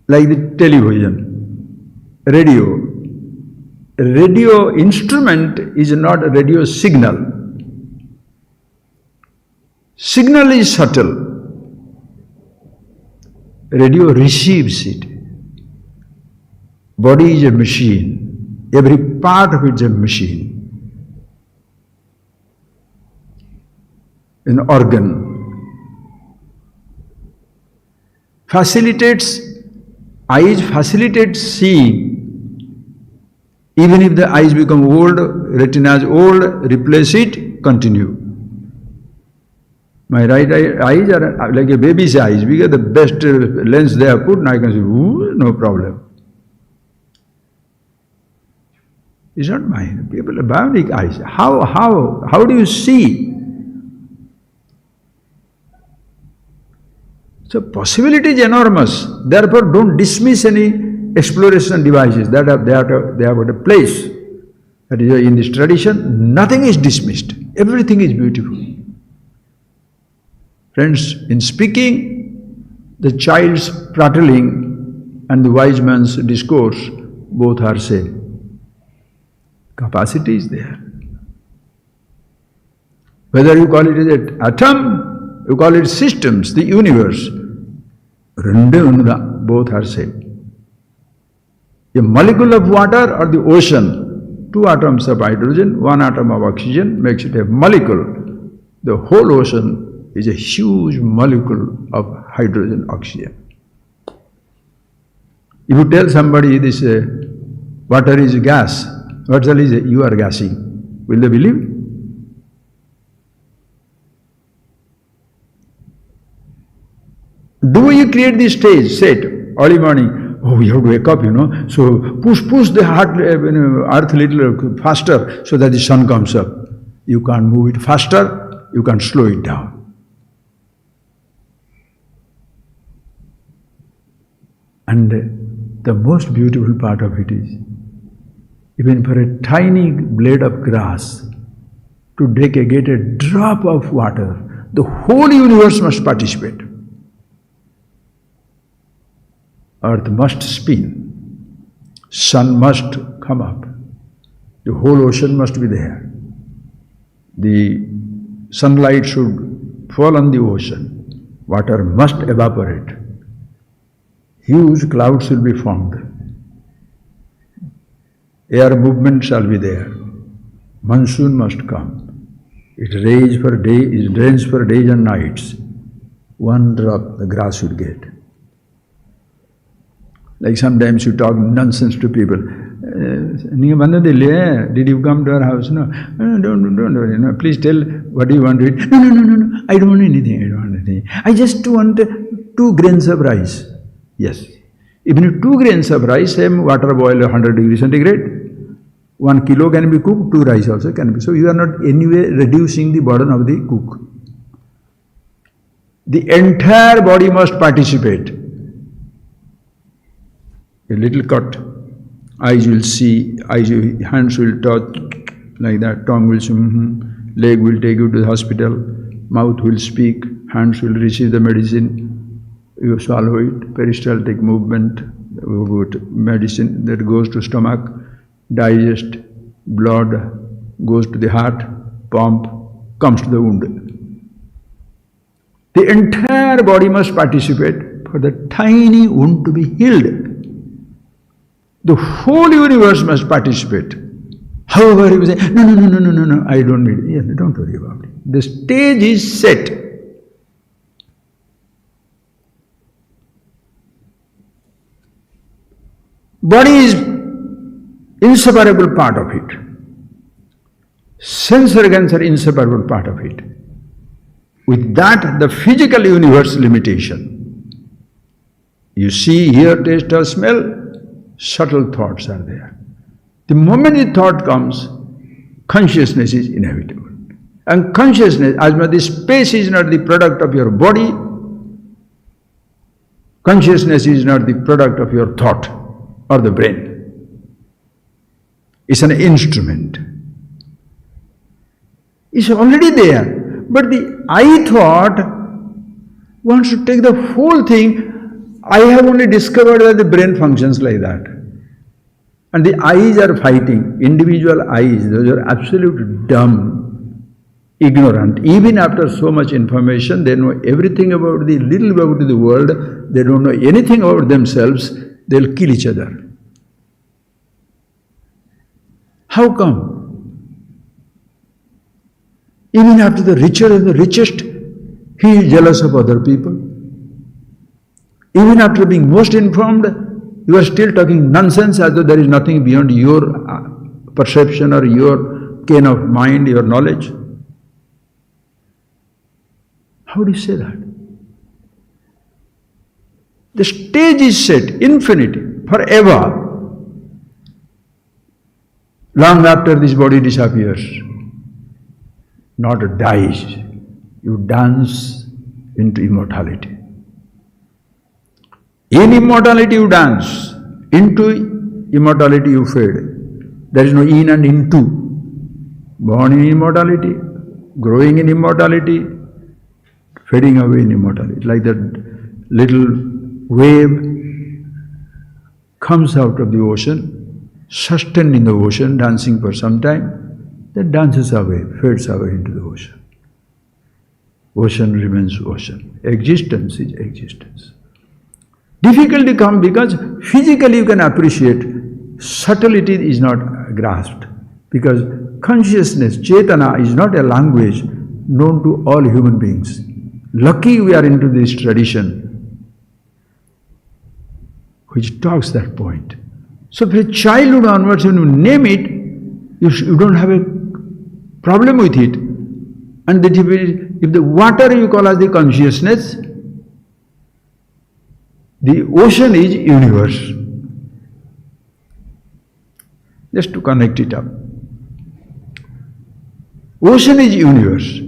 Speaker 1: Like the television, radio. Radio instrument is not a radio signal. Signal is subtle. Radio receives it. Body is a machine. Every part of it is a machine. An organ. Facilitates, eyes facilitate seeing. Even if the eyes become old, retina is old, replace it, continue. My right eyes are like a baby's eyes. We get the best lens they have put, now I can see, ooh, no problem. It's not mine. People have bionic eyes. How do you see? So possibility is enormous. Therefore, don't dismiss any exploration devices that they have got a place. That is, in this tradition, nothing is dismissed. Everything is beautiful. Friends, in speaking, the child's prattling and the wise man's discourse, both are same. Capacity is there. Whether you call it an atom, you call it systems, the universe, both are same. A molecule of water or the ocean, 2 atoms of hydrogen, 1 atom of oxygen makes it a molecule. The whole ocean is a huge molecule of hydrogen, oxygen. If you tell somebody this water is gas, what shall he say? You are gassing. Will they believe? Do you create this stage, set, early morning? Oh, we have to wake up, so push the earth a little faster so that the sun comes up. You can't move it faster, you can't slow it down. And the most beautiful part of it is, even for a tiny blade of grass to get a drop of water, the whole universe must participate. Earth must spin, sun must come up, the whole ocean must be there. The sunlight should fall on the ocean, water must evaporate, huge clouds will be formed, air movement shall be there, monsoon must come. It rains for days and nights. One drop the grass will get. Like sometimes you talk nonsense to people. Did you come to our house? No, don't worry. No, please tell what do you want to eat. No. I don't want anything. I just want 2 grains of rice. Yes. Even 2 grains of rice, same water boil 100 degrees centigrade. 1 kilo can be cooked, 2 rice also can be. So you are not anyway reducing the burden of the cook. The entire body must participate. A little cut, eyes will see, hands will touch, like that, tongue will swim, leg will take you to the hospital, mouth will speak, hands will receive the medicine, you swallow it, peristaltic movement, medicine that goes to stomach, digest, blood goes to the heart, pump, comes to the wound. The entire body must participate for the tiny wound to be healed. The whole universe must participate. However, you say, no, I don't need it. Yes, don't worry about it. The stage is set. Body is inseparable part of it. Sense organs are inseparable part of it. With that, the physical universe limitation. You see, hear, taste or smell, subtle thoughts are there. The moment the thought comes, consciousness is inevitable. And consciousness, as much as space is not the product of your body, consciousness is not the product of your thought or the brain. It's an instrument. It's already there. But the I thought wants to take the whole thing. I have only discovered that the brain functions like that. And the eyes are fighting. Individual eyes, those are absolute dumb, ignorant. Even after so much information, they know everything about the little about the world. They don't know anything about themselves. They'll kill each other. How come? Even after the richer and the richest, he is jealous of other people. Even after being most informed, you are still talking nonsense as though there is nothing beyond your perception or your ken of mind, your knowledge. How do you say that? The stage is set, infinity, forever. Long after this body disappears, not dies, you dance into immortality. In immortality you dance, into immortality you fade. There is no in and into. Born in immortality, growing in immortality, fading away in immortality. Like that little wave comes out of the ocean, sustained in the ocean, dancing for some time, then dances away, fades away into the ocean. Ocean remains ocean. Existence is existence. Difficulty comes because physically you can appreciate, subtlety is not grasped. Because consciousness, Chetana, is not a language known to all human beings. Lucky we are into this tradition which talks that point. So from childhood onwards, when you name it, you don't have a problem with it. And that if the water you call as the consciousness, the ocean is universe. Just to connect it up. Ocean is universe.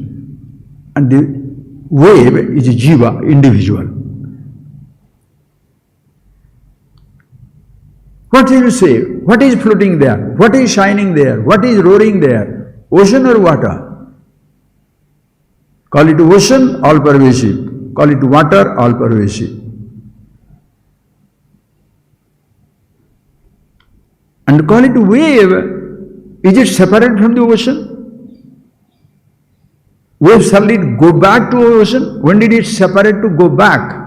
Speaker 1: And the wave is jiva, individual. What do you say? What is floating there? What is shining there? What is roaring there? Ocean or water? Call it ocean, all pervasive. Call it water, all pervasive. And call it wave, is it separate from the ocean? Wave suddenly go back to ocean? When did it separate to go back?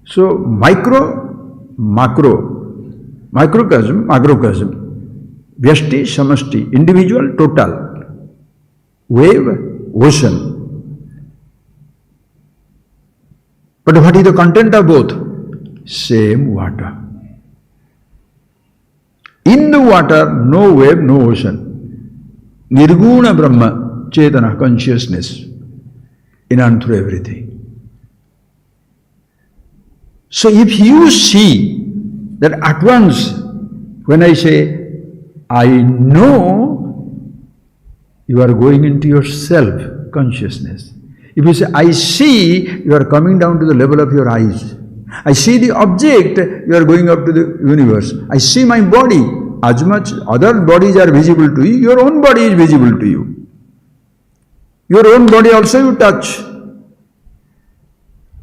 Speaker 1: So micro, macro, microcosm, macrocosm, vyashti, samashti, individual, total, wave, ocean. But what is the content of both? Same water. In the water, no wave, no ocean. Nirguna Brahma, Chetana, consciousness, in and through everything. So if you see that at once, when I say, I know, you are going into your self-consciousness. If you say, I see, you are coming down to the level of your eyes. I see the object, you are going up to the universe. I see my body. As much other bodies are visible to you, your own body is visible to you. Your own body also you touch.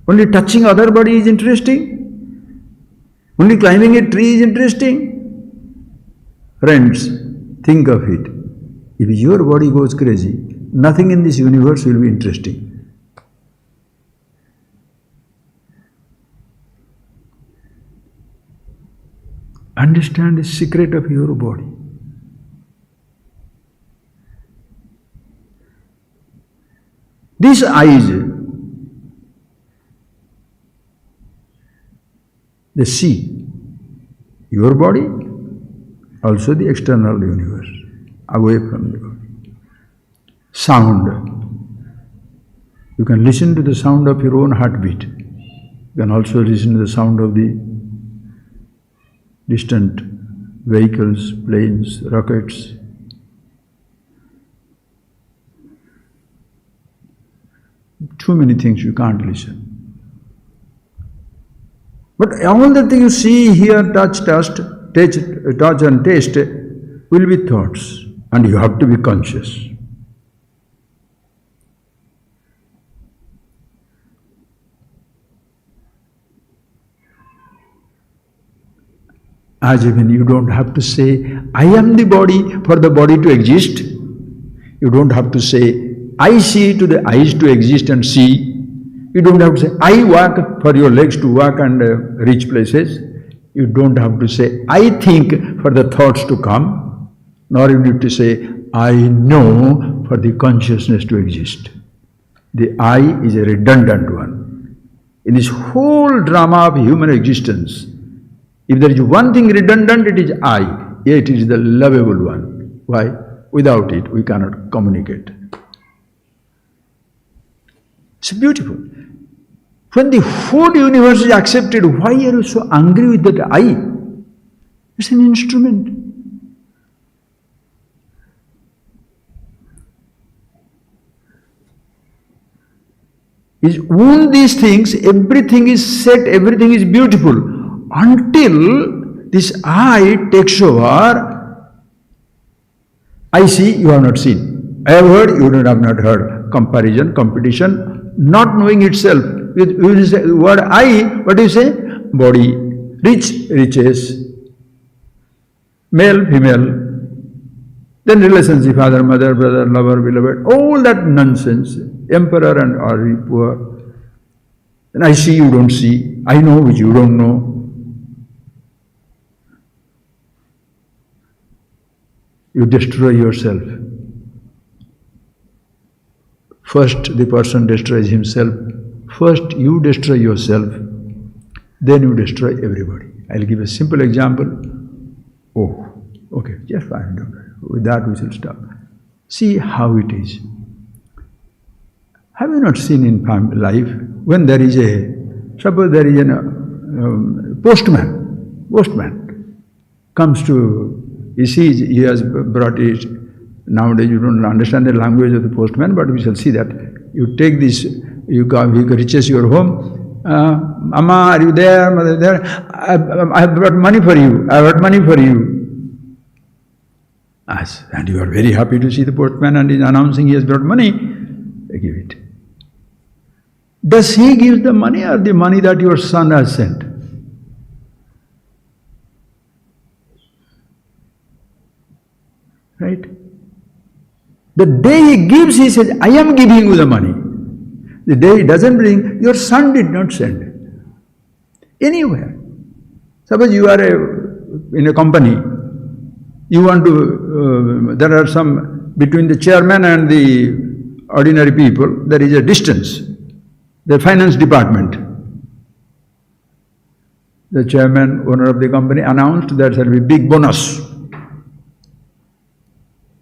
Speaker 1: Only touching other body is interesting? Only climbing a tree is interesting? Friends, think of it. If your body goes crazy, nothing in this universe will be interesting. Understand the secret of your body. These eyes, they see your body, also the external universe, away from the body. Sound. You can listen to the sound of your own heartbeat. You can also listen to the sound of the distant vehicles, planes, rockets. Too many things you can't listen. But all the things you see, hear, touch and taste will be thoughts, and you have to be conscious. As even you don't have to say, I am the body for the body to exist. You don't have to say, I see to the eyes to exist and see. You don't have to say, I walk for your legs to walk and reach places. You don't have to say, I think for the thoughts to come. Nor you need to say, I know for the consciousness to exist. The I is a redundant one. In this whole drama of human existence, if there is one thing redundant, it is I. Yet it is the lovable one. Why? Without it, we cannot communicate. It's beautiful. When the whole universe is accepted, why are you so angry with that I? It's an instrument. Is own these things, everything is set, everything is beautiful. Until this I takes over, I see, you have not seen. I have heard, you have not heard. Comparison, competition, not knowing itself. You say the word I, what do you say? Body, rich, riches, male, female, then relationship, father, mother, brother, lover, beloved, all that nonsense, emperor and or poor. Then I see, you don't see. I know which you don't know. You destroy yourself. First, the person destroys himself. First, you destroy yourself. Then you destroy everybody. I'll give a simple example. Oh, okay, just fine. With that, we shall stop. See how it is. Have you not seen in life when there is suppose there is a postman comes to. He sees, he has brought it. Nowadays you don't understand the language of the postman, but we shall see that. You take this, he reaches your home. Mama, are you there? Mother, there? I have brought money for you. I have brought money for you. And you are very happy to see the postman and he is announcing he has brought money, give it. Does he give the money or the money that your son has sent? Right? The day he gives, he says, I am giving you the money. The day he doesn't bring, your son did not send. Anywhere. Suppose you are in a company, you want to, there are some, between the chairman and the ordinary people, there is a distance. The finance department. The chairman, owner of the company announced there shall be big bonus.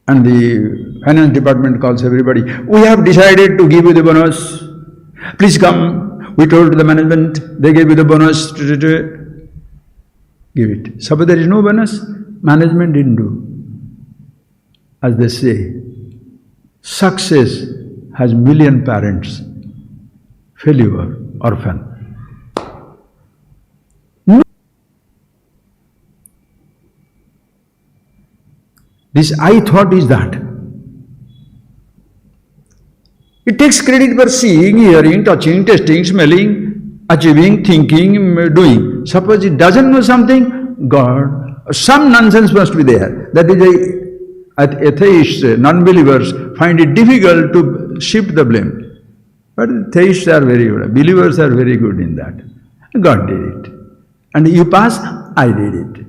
Speaker 1: And the finance department calls everybody, we have decided to give you the bonus. Please come. We told the management, they gave you the bonus. Give it. Suppose there is no bonus, management didn't do. As they say, success has million parents, failure, orphan. This I thought is that. It takes credit for seeing, hearing, touching, tasting, smelling, achieving, thinking, doing. Suppose it doesn't know something, God, some nonsense must be there. That is why atheists, non-believers find it difficult to shift the blame. But theists are very good, believers are very good in that. God did it. And you pass, I did it.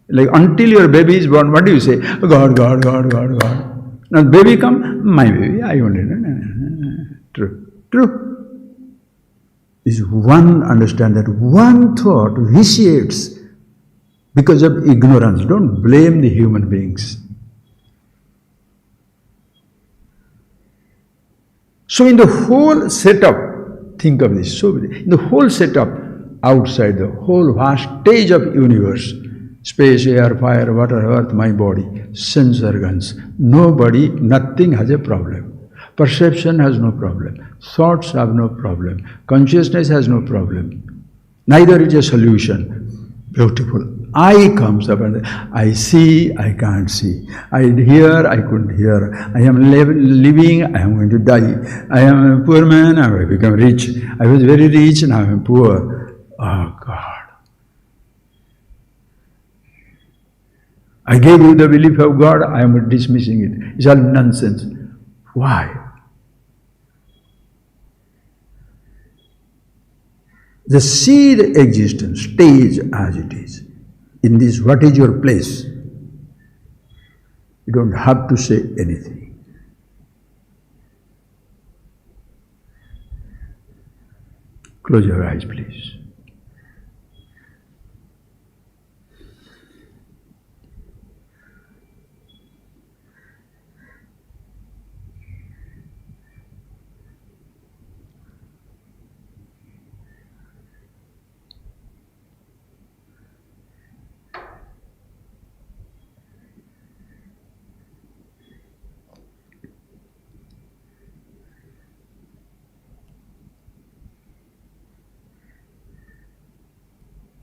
Speaker 1: Like until your baby is born, what do you say? God, God, God, God, God. Now baby come, my baby, I only know. True. True. This one, understand that one thought vitiates because of ignorance. Don't blame the human beings. So in the whole setup, think of this, so in the whole setup, outside the whole vast stage of universe, space, air, fire, water, earth, my body, sense organs, nobody, nothing has a problem. Perception has no problem. Thoughts have no problem. Consciousness has no problem. Neither is a solution. Beautiful. I comes up and I see, I can't see. I hear, I couldn't hear. I am living, I am going to die. I am a poor man, I have become rich. I was very rich and I am poor. Oh God. I gave you the belief of God, I am dismissing it. It's all nonsense. Why? The see the existence, stage as it is. In this, what is your place? You don't have to say anything. Close your eyes, please.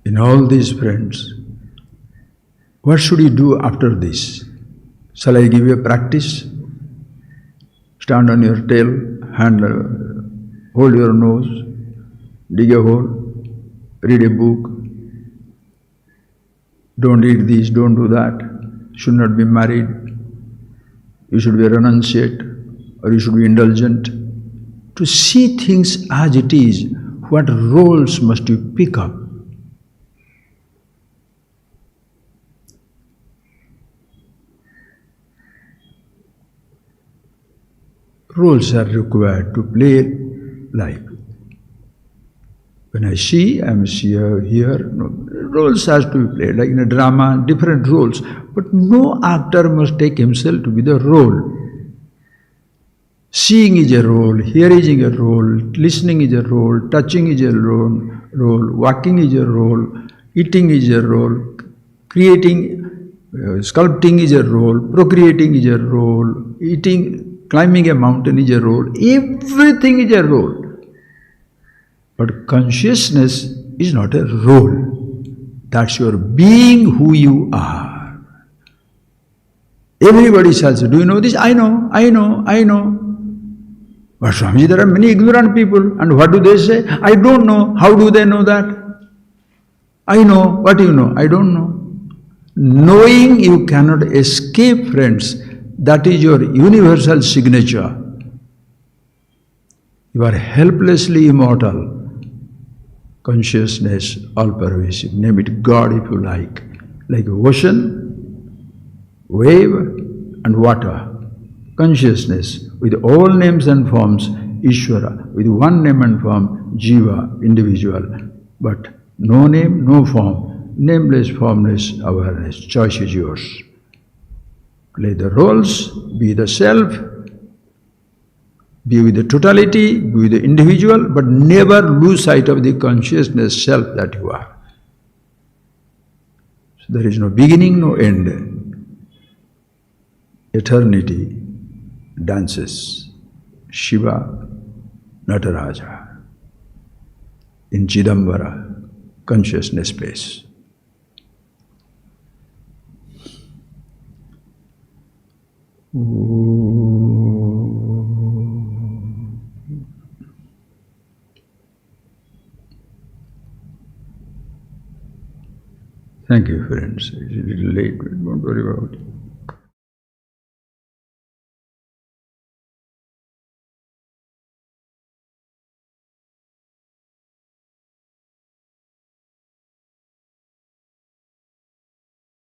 Speaker 1: In all these friends, what should you do after this? Shall I give you a practice? Stand on your tail, hold your nose, dig a hole, read a book. Don't eat this, don't do that. Should not be married. You should be a renunciate or you should be indulgent. To see things as it is, what roles must you pick up? Roles are required to play life. When I see, I am here. No, roles has to be played, like in a drama, different roles. But no actor must take himself to be the role. Seeing is a role, hearing is a role, listening is a role, touching is a role, walking is a role, eating is a role, creating, sculpting is a role, procreating is a role, climbing a mountain is a role, everything is a role. But consciousness is not a role. That's your being who you are. Everybody shall say, do you know this? I know, I know, I know. But Swamiji, there are many ignorant people. And what do they say? I don't know. How do they know that? I know. What do you know? I don't know. Knowing you cannot escape, friends. That is your universal signature. You are helplessly immortal. Consciousness, all-pervasive. Name it God if you like. Like ocean, wave, and water. Consciousness with all names and forms, Ishvara, with one name and form, Jiva, individual. But no name, no form, nameless, formless awareness. Choice is yours. Play the roles, be the self, be with the totality, be with the individual, but never lose sight of the consciousness self that you are. So there is no beginning, no end. Eternity dances. Shiva, Nataraja, in Chidambara, consciousness place. Thank you, friends. It's a little late, but don't worry about it.